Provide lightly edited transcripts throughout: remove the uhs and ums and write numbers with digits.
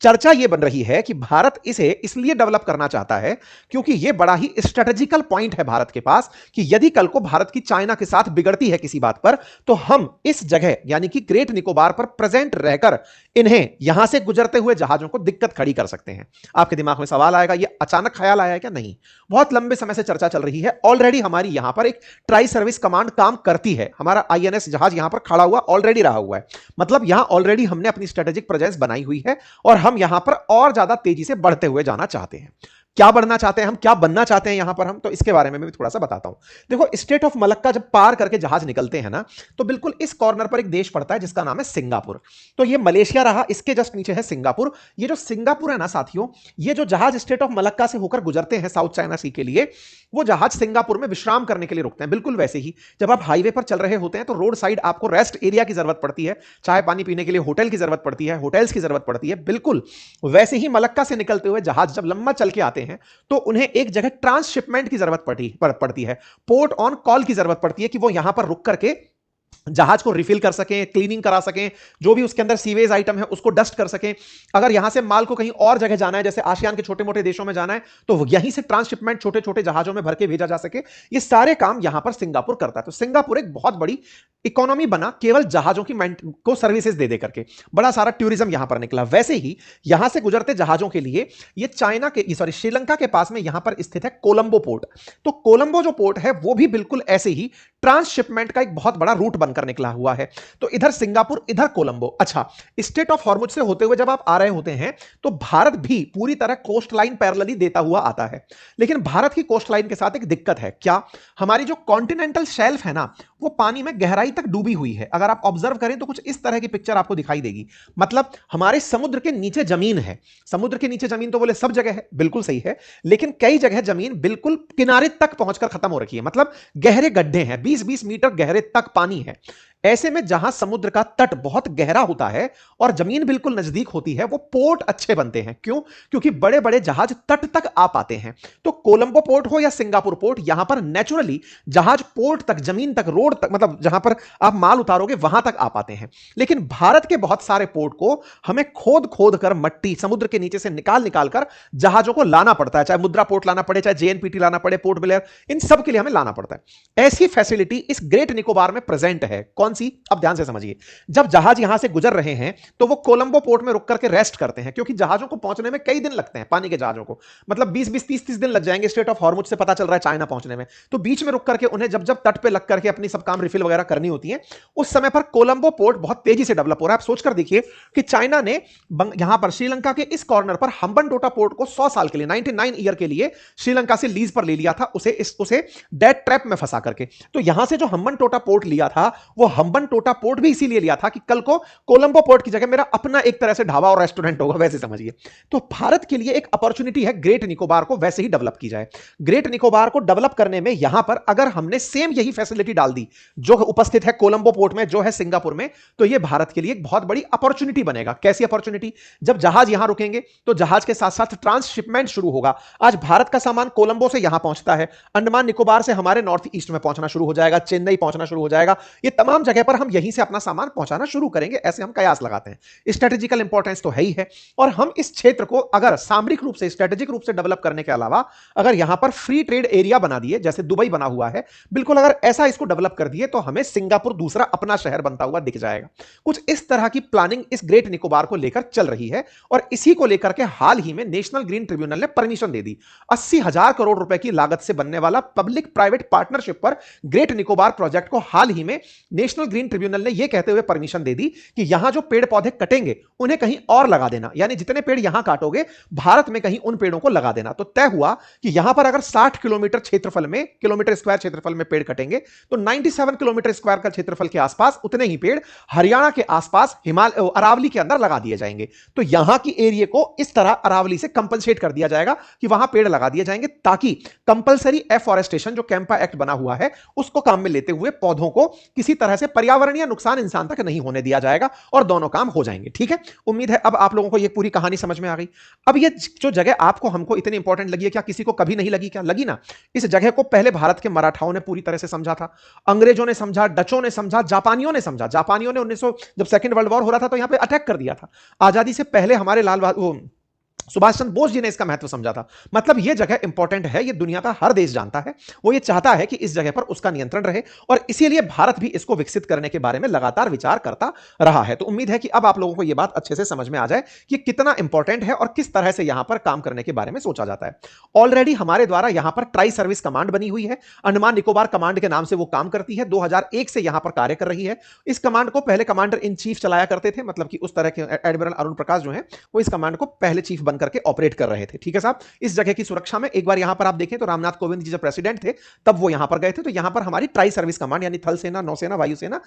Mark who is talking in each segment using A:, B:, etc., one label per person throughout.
A: चर्चा यह बन रही है कि भारत इसे इसलिए डेवलप करना चाहता है क्योंकि यह बड़ा ही स्ट्रेटेजिकल पॉइंट है भारत के पास कि यदि कल को भारत की चाइना के साथ बिगड़ती है किसी बात पर, तो हम इस जगह यानी कि ग्रेट निकोबार पर प्रेजेंट रहकर इन्हें यहां से गुजरते हुए जहाजों को दिक्कत खड़ी कर सकते हैं। आपके दिमाग में सवाल आएगा, यह अचानक ख्याल आया है क्या? नहीं, बहुत लंबे समय से चर्चा चल रही है। ऑलरेडी हमारी यहां पर एक ट्राई सर्विस कमांड काम करती है, हमारा आईएनएस जहाज यहां पर खड़ा हुआ ऑलरेडी रहा हुआ है। मतलब यहां ऑलरेडी हमने अपनी स्ट्रेटेजिक प्रेजेंस बनाई हुई है और हम यहां पर और ज्यादा तेजी से बढ़ते हुए जाना चाहते हैं। क्या बढ़ना चाहते हैं हम, क्या बनना चाहते हैं यहां पर हम, तो इसके बारे में भी थोड़ा सा बताता हूं। देखो, स्टेट ऑफ मलक्का जब पार करके जहाज निकलते हैं ना, तो बिल्कुल इस कॉर्नर पर एक देश पड़ता है जिसका नाम है सिंगापुर। तो ये मलेशिया रहा, इसके जस्ट नीचे है सिंगापुर। ये जो सिंगापुर है ना साथियों, ये जो जहाज स्टेट ऑफ मलक्का से होकर गुजरते हैं साउथ चाइना सी के लिए, वो जहाज सिंगापुर में विश्राम करने के लिए रुकते हैं। बिल्कुल वैसे ही जब आप हाईवे पर चल रहे होते हैं तो रोड साइड आपको रेस्ट एरिया की जरूरत पड़ती है, चाय पानी पीने के लिए होटल की जरूरत पड़ती है, होटल्स की जरूरत पड़ती है। बिल्कुल वैसे ही मलक्का से निकलते हुए जहाज जब लंबा चल के आते हैं तो उन्हें एक जगह ट्रांसशिपमेंट की जरूरत पड़ती है, पोर्ट ऑन कॉल की जरूरत पड़ती है कि वो यहां पर रुक करके जहाज को रिफिल कर सकें, क्लीनिंग करा सकें, जो भी उसके अंदर सीवेज आइटम है उसको डस्ट कर सकें। अगर यहां से माल को कहीं और जगह जाना है, जैसे आसियान के छोटे मोटे देशों में जाना है, तो यहीं से ट्रांसशिपमेंट छोटे छोटे जहाजों में भर के भेजा जा सके। ये सारे काम यहां पर सिंगापुर करता है। तो सिंगापुर एक बहुत बड़ी इकोनॉमी बना केवल जहाजों की को सर्विसेज दे दे करके। बड़ा सारा टूरिज्म यहां पर निकला। वैसे ही यहां से गुजरते जहाजों के लिए ये चाइना के श्रीलंका के पास में यहां पर स्थित है कोलंबो पोर्ट। तो कोलंबो जो पोर्ट है वो भी बिल्कुल ऐसे ही ट्रांसशिपमेंट का एक बहुत बड़ा रूट बनकर निकला हुआ है। तो इधर सिंगापुर, इधर कोलंबो। अच्छा, स्टेट ऑफ हॉर्मुज से होते हुए जब आप आ रहे होते हैं तो भारत भी पूरी तरह कोस्ट लाइन पैरेलली देता हुआ आता है। लेकिन भारत की कोस्ट लाइन के साथ एक दिक्कत है। क्या? हमारी जो कॉन्टिनेंटल शेल्फ है ना, वो पानी में गहराई तक डूबी हुई है। अगर आप ऑब्जर्व करें तो कुछ इस तरह की पिक्चर आपको दिखाई देगी। मतलब हमारे समुद्र के नीचे जमीन है। समुद्र के नीचे जमीन तो बोले सब जगह है, बिल्कुल सही है, लेकिन कई जगह जमीन बिल्कुल किनारे तक पहुंचकर खत्म हो रखी है। मतलब गहरे गड्ढे हैं, 20-20 मीटर गहरे तक पानी है। ऐसे में जहां समुद्र का तट बहुत गहरा होता है और जमीन बिल्कुल नजदीक होती है, वो पोर्ट अच्छे बनते हैं। क्यों? क्योंकि बड़े बड़े जहाज तट तक आ पाते हैं। तो कोलंबो पोर्ट हो या सिंगापुर पोर्ट, यहां पर नेचुरली जहाज पोर्ट तक, जमीन तक, रोड तक, मतलब जहां पर आप माल उतारोगे वहां तक आ पाते हैं। लेकिन भारत के बहुत सारे पोर्ट को हमें खोद खोद कर मट्टी समुद्र के नीचे से निकाल निकाल कर जहाजों को लाना पड़ता है। चाहे मुद्रा पोर्ट लाना पड़े, चाहे जेएनपीटी लाना पड़े, पोर्ट ब्लेयर, इन सब के लिए हमें लाना पड़ता है। ऐसी फैसिलिटी इस ग्रेट निकोबार में प्रेजेंट है। कौन सी? अब ध्यान से समझिए। जब जहाज यहां से गुजर रहे हैं तो वो कोलंबो पोर्ट में रुक करके रेस्ट करते हैं, क्योंकि जहाजों को पहुंचने में कई दिन लगते हैं, पानी के जहाजों को। मतलब 20-20, 30-30 दिन लग जाएंगे स्ट्रेट ऑफ हॉर्मुज से पता चल रहा है चाइना पहुंचने में। तो बीच में रुक करके उन्हें जब जब तट पे लग करके अपनी सब काम रिफिल वगैरह करनी होती है, उस समय पर कोलंबो पोर्ट बहुत तेजी से डेवलप हो रहा है। आप सोचकर देखिए कि चाइना ने यहां पर श्रीलंका के इस कॉर्नर पर हम्बनटोटा पोर्ट को 100 साल के लिए, 99 ईयर के लिए श्रीलंका से लीज पर ले लिया था, उसे डेट ट्रैप में फंसा करके। तो यहां से जो हम्बनटोटा पोर्ट लिया था, वो हम्बनटोटा पोर्ट भी इसीलिए लिया था कि कल को कोलंबो पोर्ट की जगह मेरा अपना एक तरह से ढाबा और रेस्टोरेंट होगा, वैसे समझिए। तो भारत के लिए एक अपॉर्चुनिटी है ग्रेट निकोबार को वैसे ही डेवलप की जाए। ग्रेट निकोबार को डेवलप करने में यहां पर अगर हमने सेम यही फैसिलिटी डाल दी जो उपस्थित है कोलंबो पोर्ट में, जो है सिंगापुर में, तो यह भारत के लिए एक बहुत बड़ी अपॉर्चुनिटी बनेगा। कैसी अपॉर्चुनिटी? जब जहाज यहां रुकेंगे तो जहाज के साथ साथ ट्रांसशिपमेंट शुरू होगा। आज भारत का सामान कोलंबो से यहां पहुंचता है, अंडमान निकोबार से हमारे नॉर्थ ईस्ट में पहुंचना शुरू हो जाएगा, चेन्नई पहुंचना शुरू हो जाएगा। ये तमाम जगह पर हम यहीं से अपना सामान पहुंचाना शुरू करेंगे, ऐसे हम कयास लगाते हैं। स्ट्रेटेजिकल इंपॉर्टेंस तो है ही है। और हम इस क्षेत्र को अगर सामरिक रूप से, स्ट्रेटेजिक रूप से डेवलप करने के अलावा अगर यहां पर फ्री ट्रेड एरिया बना दिए, जैसे दुबई बना हुआ है, बिल्कुल अगर ऐसा इसको डेवलप कर दिए, तो हमें सिंगापुर दूसरा अपना शहर बनता हुआ दिख जाएगा। कुछ इस तरह की प्लानिंग इस ग्रेट निकोबार को लेकर चल रही है। और इसी को लेकर के हाल ही में नेशनल ग्रीन ट्रिब्यूनल ने परमिशन दे दी। 80,000 करोड़ रुपए की लागत से बनने वाला पब्लिक प्राइवेट पार्टनरशिप पर ग्रेट निकोबार प्रोजेक्ट को हाल ही में नेशनल ग्रीन ट्रिब्यूनल ने यह कहते हुए परमिशन दे दी कि यहां जो पेड़ पौधे कटेंगे उन्हें कहीं और लगा देना, यानी जितने पेड़ यहां काटोगे भारत में कहीं उन पेड़ों को लगा देना। तो तय हुआ कि यहां पर अगर 60 किलोमीटर क्षेत्रफल में, किलोमीटर स्क्वायर क्षेत्रफल में पेड़ कटेंगे, तो 97 किलोमीटर स्क्वायर का क्षेत्रफल के आसपास उतने ही पेड़ हरियाणा के आसपास हिमालय, अरावली के अंदर लगा दिए जाएंगे। तो यहां की एरिया को इस तरह अरावली से कंपनसेट कर दिया जाएगा कि वहां पेड़ लगा दिए जाएंगे, ताकि कंपलसरी एफॉरेस्टेशन जो कैंपा एक्ट बना हुआ है उसको काम में लेते हुए पौधों को किसी तरह से पर्यावरणीय नुकसान इंसान तक नहीं होने दिया जाएगा और दोनों काम हो जाएंगे। ठीक है, उम्मीद है अब आप लोगों को यह पूरी कहानी समझ में आ गई। अब ये जो जगह आपको हमको इतनी इंपॉर्टेंट लगी है, क्या किसी को कभी नहीं लगी? क्या लगी ना। इस जगह को पहले भारत के मराठाओं ने पूरी तरह से समझा था, अंग्रेजों ने समझा, डचों ने समझा, जापानियों ने समझा। जापानियों ने 1900 जब सेकंड वर्ल्ड वॉर हो रहा था तो यहां पे अटैक कर दिया था। आजादी से पहले हमारे लाल सुभाष चंद्र बोस जी ने इसका महत्व समझा था। मतलब यह जगह इंपॉर्टेंट है, यह दुनिया का हर देश जानता है। वो ये चाहता है कि इस जगह पर उसका नियंत्रण रहे और इसीलिए भारत भी इसको विकसित करने के बारे में लगातार विचार करता रहा है। तो उम्मीद है कि अब आप लोगों को यह बात अच्छे से समझ में आ जाए कि कितना इंपॉर्टेंट है और किस तरह से यहां पर काम करने के बारे में सोचा जाता है। ऑलरेडी हमारे द्वारा यहां पर ट्राई सर्विस कमांड बनी हुई है, अंडमान निकोबार कमांड के नाम से वो काम करती है। 2001 से यहां पर कार्य कर रही है। इस कमांड को पहले कमांडर इन चीफ चलाया करते थे, मतलब कि उस तरह के एडमिरल अरुण प्रकाश जो है वो इस कमांड को पहले चीफ बनकर के ऑपरेट कर रहे थे। ठीक है साहब, इस जगह की सुरक्षा में एक बार यहां पर आप देखें तो रामनाथ कोविंद जी जब प्रेसिडेंट थे तब वो यहां पर गए थे। तो यहां पर हमारी ट्राई सर्विस कमांड यानी थल सेना, नौसेना, वायुसेना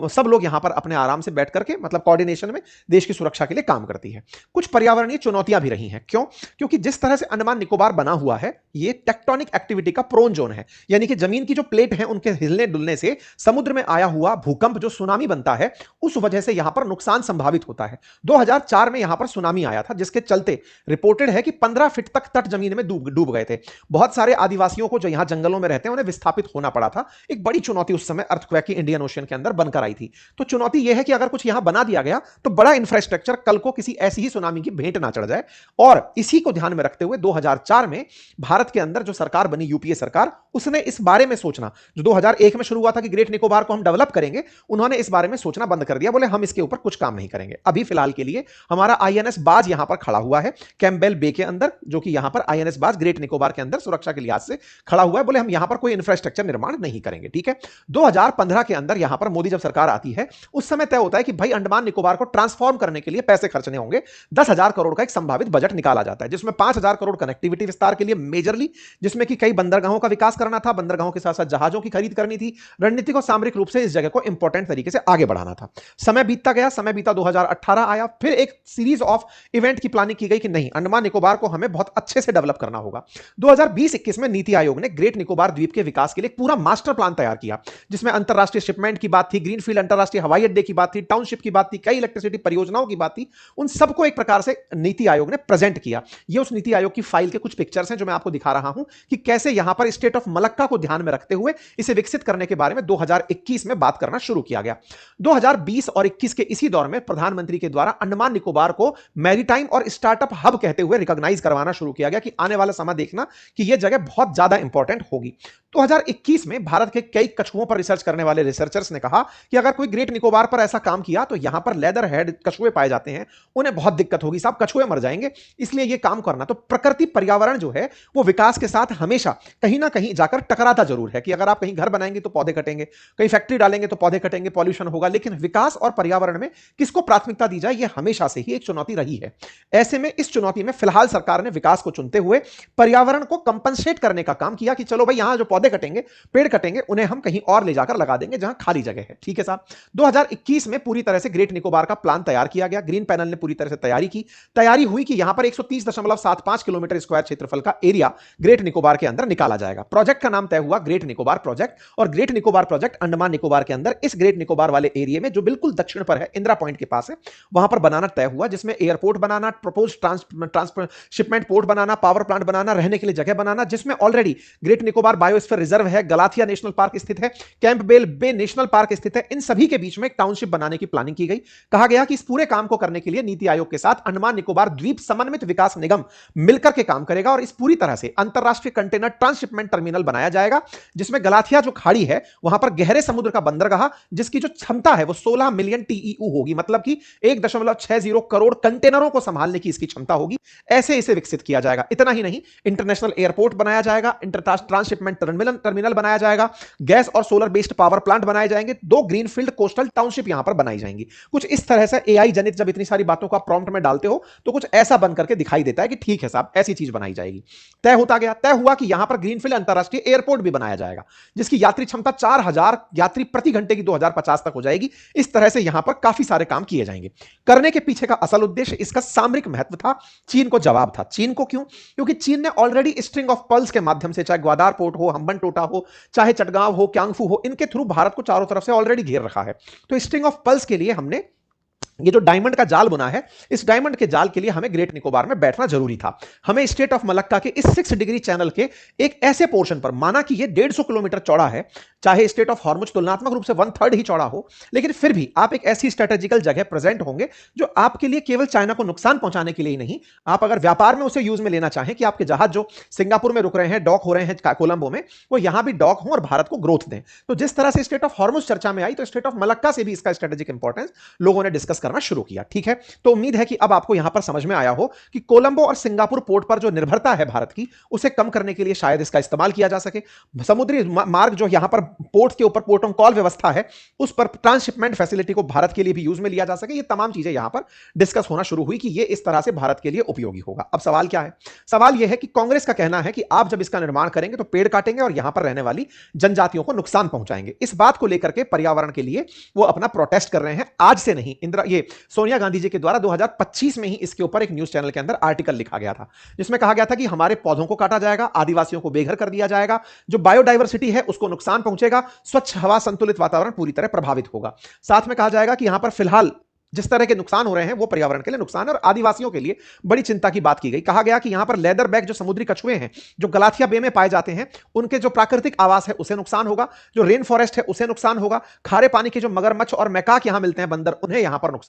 A: सब लोग यहां पर अपने आराम से बैठ करके मतलब कोऑर्डिनेशन में देश की सुरक्षा के लिए काम करती है। कुछ पर्यावरणीय चुनौतियां भी रही हैं। क्यों? क्योंकि जिस तरह से अंडमान निकोबार बना हुआ है ये टेक्टोनिक एक्टिविटी का प्रोन जोन है, यानी कि जमीन की जो प्लेट है उनके हिलने डुलने से समुद्र में आया हुआ भूकंप जो सुनामी बनता है उस वजह से यहां पर नुकसान संभावित होता है। 2004 में यहां पर सुनामी आया था जिसके चलते रिपोर्टेड है कि 15 फीट तक तट जमीन में डूब गए थे। बहुत सारे आदिवासियों को जो यहां जंगलों में रहते हैं उन्हें विस्थापित होना पड़ा था। एक बड़ी चुनौती उस समय अर्थक्वेक की इंडियन ओशन के अंदर बनकर आई थी। तो चुनौती यह है कि अगर कुछ यहां बना दिया गया तो बड़ा इंफ्रास्ट्रक्चर कल को किसी ऐसी ही सुनामी की भेंट ना चढ़ जाए। और इसी को ध्यान में रखते हुए 2004 में भारत के अंदर जो सरकार बनी यूपीए सरकार, उसने इस बारे में सोचना, जो 2001 में शुरू हुआ था कि ग्रेट निकोबार को हम डेवलप करेंगे, उन्होंने इस बारे में सोचना बंद कर दिया। बोले हम इसके ऊपर कुछ काम नहीं करेंगे। अभी फिलहाल के लिए हमारा आईएनएस बाज यहां पर खड़ा हुआ है कैंपबेल बे के अंदर, जो कि यहां पर आईएनएस बाज ग्रेट निकोबार के अंदर सुरक्षा के लिहाज से खड़ा हुआ है। बोले हम यहां पर कोई इंफ्रास्ट्रक्चर निर्माण नहीं करेंगे। ठीक है, 2015 के अंदर यहां पर मोदी जब सरकार आती है उस समय तय होता है कि भाई अंडमान निकोबार को ट्रांसफॉर्म करने के लिए पैसे खर्चने होंगे। 10,000 करोड़ का एक संभावित बजट निकाला जाता है जिसमें 5,000 करोड़ कनेक्टिविटी विस्तार के लिए मेजरली, जिसमें कि कई बंदरगाहों का विकास करना था, बंदरगाहों के साथ साथ जहाजों की खरीद करनी थी, रणनीतिक और सामरिक रूप से इस जगह को इंपॉर्टेंट तरीके से आगे बढ़ाना था। समय बीतता गया, समय बीता, 2018 आया, फिर एक सीरीज ऑफ इवेंट की प्लानिंग की गई कि नहीं, अंडमान निकोबार को हमें बहुत अच्छे से डेवलप करना होगा। 2020-21 में नीति आयोग ने ग्रेट निकोबार द्वीप के विकास के लिए पूरा मास्टर प्लान तैयार किया जिसमें अंतरराष्ट्रीय शिपमेंट की बात थी, ग्रीनफील्ड अंतरराष्ट्रीय हवाई अड्डे की बात थी, टाउनशिप की बात थी, कई इलेक्ट्रिसिटी परियोजनाओं की बात थी। उन सबको एक प्रकार से नीति आयोग ने प्रेजेंट किया। ये उस नीति आयोग की फाइल के कुछ पिक्चर्स हैं जो मैं आपको दिखा रहा हूं कि कैसे यहां पर स्टेट ऑफ मलक्का को ध्यान में रखते हुए इसे विकसित करने के बारे में 2021 में बात करना शुरू किया गया। 2020 और 21 के इसी दौर में प्रधानमंत्री के द्वारा अंडमान निकोबार को मैरीटाइम और स्टार्टअप हब कहते हुए रिकॉग्नाइज करवाना शुरू किया गया कि आने वाला समय देखना कि यह जगह बहुत ज्यादा इंपॉर्टेंट होगी। 2021 में भारत के कई कछुओं पर रिसर्च करने वाले रिसर्चर्स ने कहा कि अगर कोई ग्रेट निकोबार पर ऐसा काम किया तो यहां पर लेदर हेड कछुए पाए जाते हैं, उन्हें बहुत दिक्कत होगी साहब, कछुए मर जाएंगे, इसलिए यह काम करना। तो प्रकृति पर्यावरण जो है वो विकास के साथ हमेशा कहीं ना कहीं जाकर टकराता जरूर है कि अगर आप कहीं घर बनाएंगे तो पौधे कटेंगे, कहीं फैक्ट्री डालेंगे तो पौधे कटेंगे, पॉल्यूशन होगा, लेकिन विकास और पर्यावरण में किसको प्राथमिकता दी जाए यह हमेशा से ही एक चुनौती रही है। ऐसे में इस चुनौती में फिलहाल सरकार ने विकास को चुनते हुए पर्यावरण को कंपनसेट करने का काम किया कि चलो भाई यहां जो पौधे कटेंगे, पेड़ कटेंगे, उन्हें हम कहीं और ले जाकर लगा देंगे जहां खाली जगह है। ठीक है साहब, 2021 में पूरी तरह से ग्रेट निकोबार का प्लान तैयार किया गया। ग्रीन पैनल ने पूरी तरह से तैयारी हुई कि यहां पर 130.75 किलोमीटर स्क्वायर क्षेत्रफल का एरिया ग्रेट निकोबार के अंदर निकाला जाएगा। प्रोजेक्ट का नाम तय हुआ ग्रेट निकोबार प्रोजेक्ट, और ग्रेट निकोबार प्रोजेक्ट अंडमान निकोबार के अंदर इस ग्रेट निकोबार वाले एरिया में जो बिल्कुल दक्षिण पर है, इंदिरा पॉइंट के पास है, वहां पर बनाना तय हुआ, जिसमें एयरपोर्ट बनाना, प्रपोज ट्रांसशिपमेंट पोर्ट बनाना, पावर प्लांट बनाना, रहने के लिए जगह बनाना, जिसमें already great Nicobar biosphere reserve है, गलाथिया नेशनल पार्क स्थित है, कैंपबेल बे नेशनल पार्क स्थित है। इन सभी के बीच में एक टाउनशिप बनाने की प्लानिंग की गई। कहा गया कि इस पूरे काम को करने के लिए नीति आयोग के साथ अंडमान निकोबार द्वीप समन्वित विकास निगम मिलकर के काम करेगा और इस पूरी तरह से अंतरराष्ट्रीय कंटेनर ट्रांसशिपमेंट टर्मिनल बनाया जाएगा, जिसमें गलाथिया जो खाड़ी है वहां पर गहरे समुद्र का बंदरगाह, जिसकी जो क्षमता है वो 16 मिलियन टीईयू होगी, मतलब कि 1.60 करोड़ कंटेनरों को संभालने की इसकी क्षमता होगी। ऐसे इसे विकसित किया जाएगा। इतना ही नहीं, इंटरनेशनल एयरपोर्ट बनाया जाएगा, ट्रांसशिपमेंट टर्मिनल बनाया जाएगा, गैस और सोलर बेस्ड पावर प्लांट बनाए जाएंगे, 2 ग्रीनफील्ड कोस्टल टाउनशिप यहां पर बनाई जाएंगी। कुछ इस तरह से एआई जनित जब इतनी सारी बातों को आप प्रॉम्प्ट में डालते हो तो कुछ ऐसा बन करके दिखाई देता है कि ठीक है साहब, ऐसी चीज बनाई जाएगी। तय होता गया, तय हुआ कि यहां पर ग्रीनफील्ड अंतरराष्ट्रीय एयरपोर्ट भी बनाया जाएगा, जिसकी यात्री क्षमता 4,000 यात्री प्रति घंटे की 2050 तक हो जाएगी। इस तरह से यहां पर काफी सारे काम किए जाएंगे। करने के पीछे का असल उद्देश्य इसका सामरिक महत्व था। चीन को जवाब था। चीन को क्यों? क्योंकि चीन ने ऑलरेडी स्ट्रिंग ऑफ पर्ल्स के माध्यम से, चाहे ग्वादार पोर्ट हो, हम्बनटोटा हो, चाहे चटगांव हो, क्यांगफू हो, इनके थ्रू भारत को चारों तरफ से ऑलरेडी घेर रखा है। तो स्ट्रिंग ऑफ पल्स के लिए हमने ये जो डायमंड का जाल बना है, इस डायमंड के जाल के लिए हमें ग्रेट निकोबार में बैठना जरूरी था। हमें स्टेट ऑफ मलक्का के इस 6 डिग्री चैनल के एक ऐसे पोर्शन पर, माना कि ये 150 किलोमीटर चौड़ा है, चाहे स्टेट ऑफ हॉर्मुज तुलनात्मक रूप से 1/3 ही चौड़ा हो, लेकिन फिर भी आप एक ऐसी स्ट्रेटेजिकल जगह प्रेजेंट होंगे जो आपके लिए केवल चाइना को नुकसान पहुंचाने के लिए नहीं, आप अगर व्यापार में उसे यूज में लेना चाहें कि आपके जहाज जो सिंगापुर में रुक रहे हैं, डॉक हो रहे हैं कोलंबो में, वो यहां भी डॉक हो और भारत को ग्रोथ दें। तो जिस तरह से स्टेट ऑफ हॉर्मुज चर्चा में आई, तो स्टेट ऑफ मलक्का से भी इसका स्ट्रेटेजिक इंपॉर्टेंस लोगों ने डिस्कस करना शुरू किया। ठीक है, तो उम्मीद है कि अब आपको यहां पर समझ में आया हो कि कोलंबो और सिंगापुर पोर्ट पर जो निर्भरता है भारत की, उसे कम करने के लिए शायद इसका इस्तेमाल किया जा सके। समुद्री मार्ग जो यहां पर पोर्ट के ऊपर पोर्ट ऑन कॉल व्यवस्था है, उस पर ट्रांसशिपमेंट फैसिलिटी को भारत के लिए भी यूज में लिया जा सके। ये तमाम चीजें यहां पर डिस्कस होना शुरू हुई कि ये इस तरह से भारत के लिए उपयोगी होगा। अब सवाल क्या है? सवाल यह है कि कांग्रेस का कहना है कि आप जब इसका निर्माण करेंगे तो पेड़ काटेंगे और यहां पर रहने वाली जनजातियों को नुकसान पहुंचाएंगे। इस बात को लेकर के पर्यावरण के लिए वो अपना प्रोटेस्ट कर रहे हैं। आज से नहीं, ये सोनिया गांधी जी के द्वारा 2025 में ही इसके ऊपर एक न्यूज चैनल के अंदर आर्टिकल लिखा गया था, जिसमें कहा गया था कि हमारे पौधों को काटा जाएगा, आदिवासियों को बेघर कर दिया जाएगा, जो बायोडायवर्सिटी है उसको नुकसान पहुंचेगा, स्वच्छ हवा, संतुलित वातावरण पूरी तरह प्रभावित होगा। साथ में कहा जाएगा कि यहां पर फिलहाल जिस तरह के नुकसान हो रहे हैं वो पर्यावरण के लिए नुकसान है और आदिवासियों के लिए बड़ी चिंता की बात की गई। कहा गया कि यहां पर लेदर बैक जो समुद्री कछुए हैं, जो गलाथिया बे में पाए जाते हैं, उनके जो प्राकृतिक आवास है उसे नुकसान होगा, जो रेन फॉरेस्ट है उसे नुकसान होगा, खारे पानी के जो मगरमच्छ और मैकाक यहां मिलते हैं, बंदर, उन्हें यहां पर नुकसान